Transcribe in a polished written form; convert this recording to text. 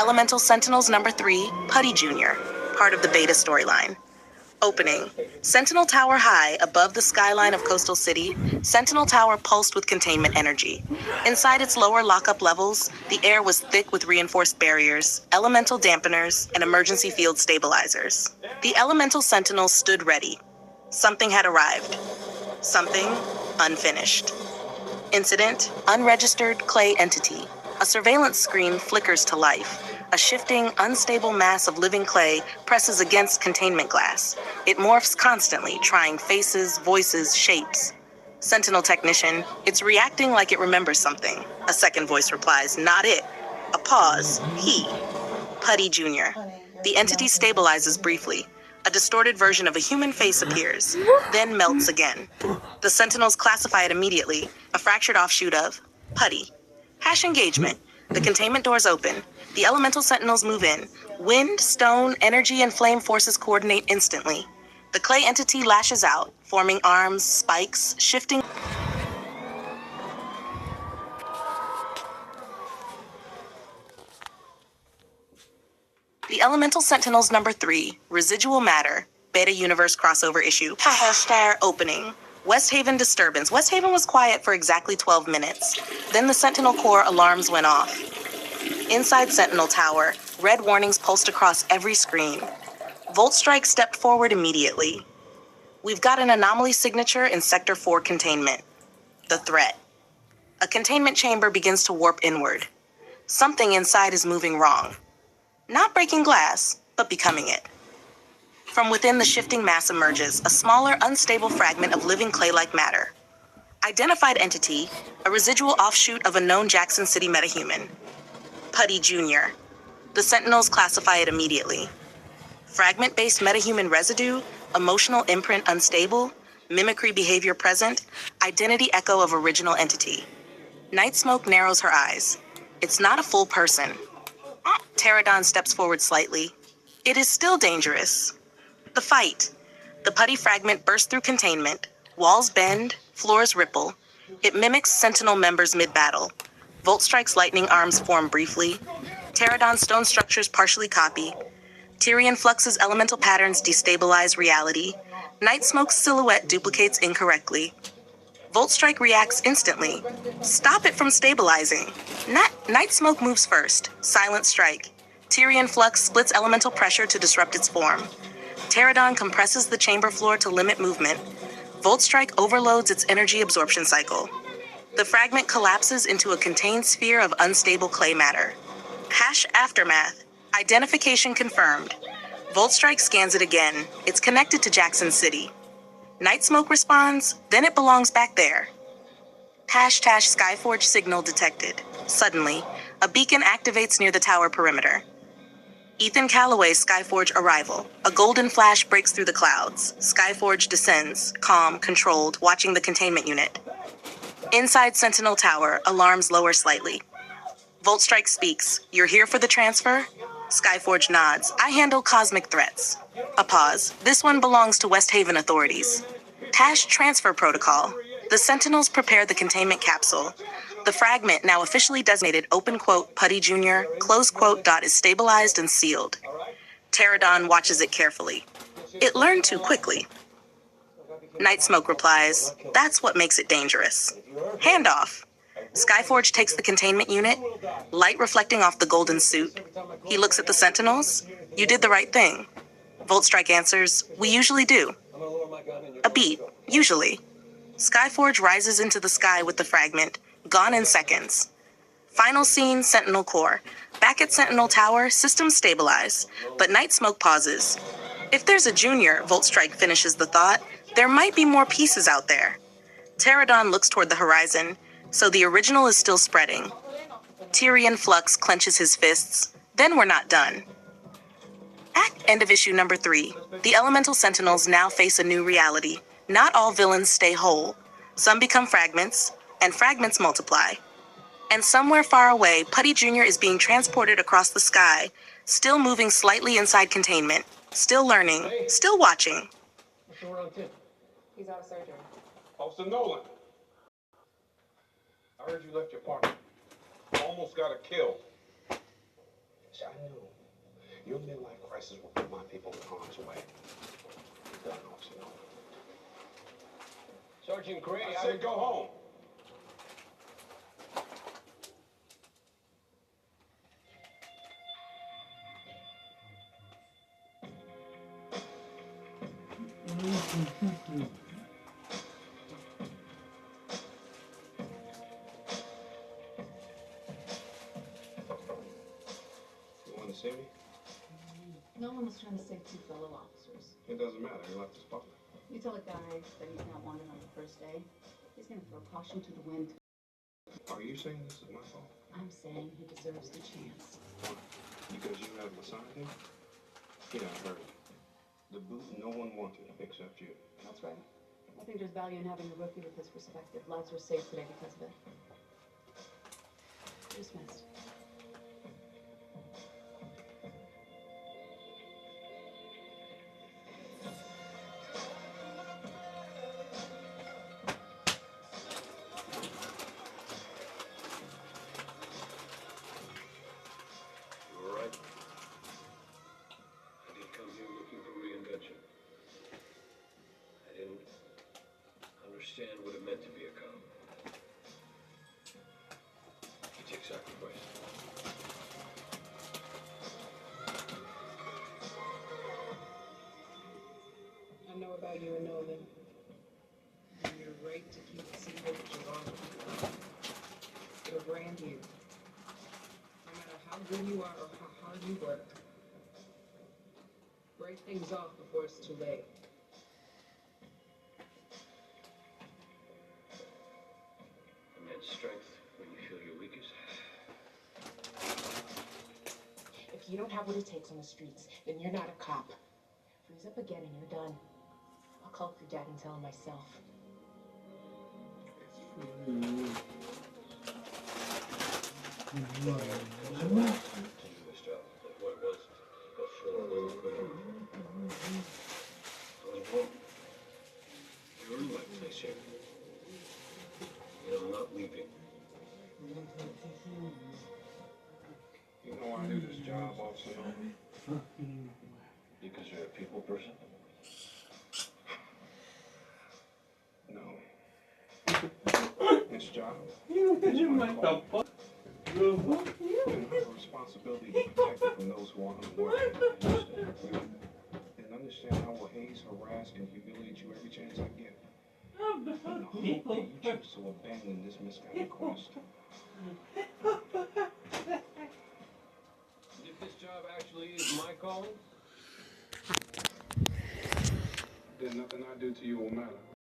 Elemental Sentinels number 3, Putty Jr., part of the beta storyline. Opening. Sentinel Tower high above the skyline of Coastal City, Sentinel Tower pulsed with containment energy. Inside its lower lockup levels, the air was thick with reinforced barriers, elemental dampeners, and emergency field stabilizers. The Elemental Sentinels stood ready. Something had arrived. Something unfinished. Incident, unregistered clay entity. A surveillance screen flickers to life. A shifting, unstable mass of living clay presses against containment glass. It morphs constantly, trying faces, voices, shapes. Sentinel technician, it's reacting like it remembers something. A second voice replies, not it. A pause. He. Putty Jr. The entity stabilizes briefly. A distorted version of a human face appears, then melts again. The Sentinels classify it immediately, a fractured offshoot of Putty. Hash engagement. The containment doors open. The Elemental Sentinels move in. Wind, stone, energy, and flame forces coordinate instantly. The clay entity lashes out, forming arms, spikes, shifting. The Elemental Sentinels number 3, Residual Matter, Beta Universe crossover issue. Star opening. West Haven disturbance. West Haven was quiet for exactly 12 minutes. Then the Sentinel Core alarms went off. Inside Sentinel Tower, red warnings pulsed across every screen. Voltstrike stepped forward immediately. We've got an anomaly signature in Sector 4 containment. The threat. A containment chamber begins to warp inward. Something inside is moving wrong. Not breaking glass, but becoming it. From within the shifting mass emerges a smaller, unstable fragment of living clay-like matter. Identified entity, a residual offshoot of a known Jackson City metahuman. Putty Jr. The Sentinels classify it immediately. Fragment-based metahuman residue, emotional imprint unstable, mimicry behavior present, identity echo of original entity. Night Smoke narrows her eyes. It's not a full person. Pterodon steps forward slightly. It is still dangerous. The fight. The Putty fragment bursts through containment. Walls bend, floors ripple. It mimics Sentinel members mid-battle. Voltstrike's lightning arms form briefly. Pterodon's stone structures partially copy. Tyrian Flux's elemental patterns destabilize reality. Night Smoke's silhouette duplicates incorrectly. Voltstrike reacts instantly. Stop it from stabilizing. Night Smoke moves first. Silent strike. Tyrian Flux splits elemental pressure to disrupt its form. Pterodon compresses the chamber floor to limit movement. Voltstrike overloads its energy absorption cycle. The fragment collapses into a contained sphere of unstable clay matter. Hash aftermath. Identification confirmed. Voltstrike scans it again. It's connected to Jackson City. Night Smoke responds, then it belongs back there. Hash Skyforge signal detected. Suddenly, a beacon activates near the tower perimeter. Ethan Calloway's Skyforge arrival. A golden flash breaks through the clouds. Skyforge descends, calm, controlled, watching the containment unit. Inside Sentinel Tower, alarms lower slightly. Voltstrike speaks. You're here for the transfer? Skyforge nods. I handle cosmic threats. A pause. This one belongs to West Haven authorities. Hash transfer protocol. The Sentinels prepare the containment capsule. The fragment, now officially designated open quote Putty Jr., close quote dot, is stabilized and sealed. Pterodon watches it carefully. It learned too quickly. Night Smoke replies, that's what makes it dangerous. Handoff. Skyforge takes the containment unit, light reflecting off the golden suit. He looks at the Sentinels. You did the right thing. Voltstrike answers, we usually do. A beat, usually. Skyforge rises into the sky with the fragment, gone in seconds. Final scene, Sentinel Core. Back at Sentinel Tower, systems stabilize, but Night Smoke pauses. If there's a junior, Voltstrike finishes the thought, there might be more pieces out there. Pterodon looks toward the horizon, so the original is still spreading. Tyrian Flux clenches his fists. Then we're not done. End of issue number 3. The Elemental Sentinels now face a new reality. Not all villains stay whole. Some become fragments, and fragments multiply. And somewhere far away, Putty Jr. is being transported across the sky, still moving slightly inside containment, still learning, still watching. What's going on, Tim? He's out of surgery. Officer Nolan. I heard you left your partner. Almost got a kill. See, I knew your midlife crisis will put my people in harm's way. Done, Officer Nolan. Sergeant Gray, I said go home. You want to see me? No one was trying to save two fellow officers. It doesn't matter. He left his partner. You tell a guy that he's not wanted on the first day, he's gonna throw caution to the wind. Are you saying this is my fault? I'm saying he deserves the chance. Why? Because you have assigned him? Yeah, I heard it. The boot no one wanted except you. That's right. I think there's value in having a rookie with his perspective. Lives were saved today because of it. Dismissed. You all right? I didn't come here looking for reinvention. I didn't understand what it meant to be a cop. You take sacrifice. I know about you and Nolan. And you're right to keep the secret that you're on. It'll brand you. No matter how good you are or how hard you work. Break things off before it's too late. Immense strength when you feel your weakest. If you don't have what it takes on the streets, then you're not a cop. Freeze up again and you're done. I'll call up your dad and tell him myself. Continuous job, like what it was before we were quit. You're in my place here. And I'm not leaving. You know why I do this job, Officer Nolan? Because you're a people person? No. This job You is my make the calling. fuck. And I have a responsibility to protect it from those who are unworthy. And understand I will haze, harass, and humiliate you every chance I get. And I hope that you choose to abandon this misguided quest. If this job actually is my calling, Then nothing I do to you will matter.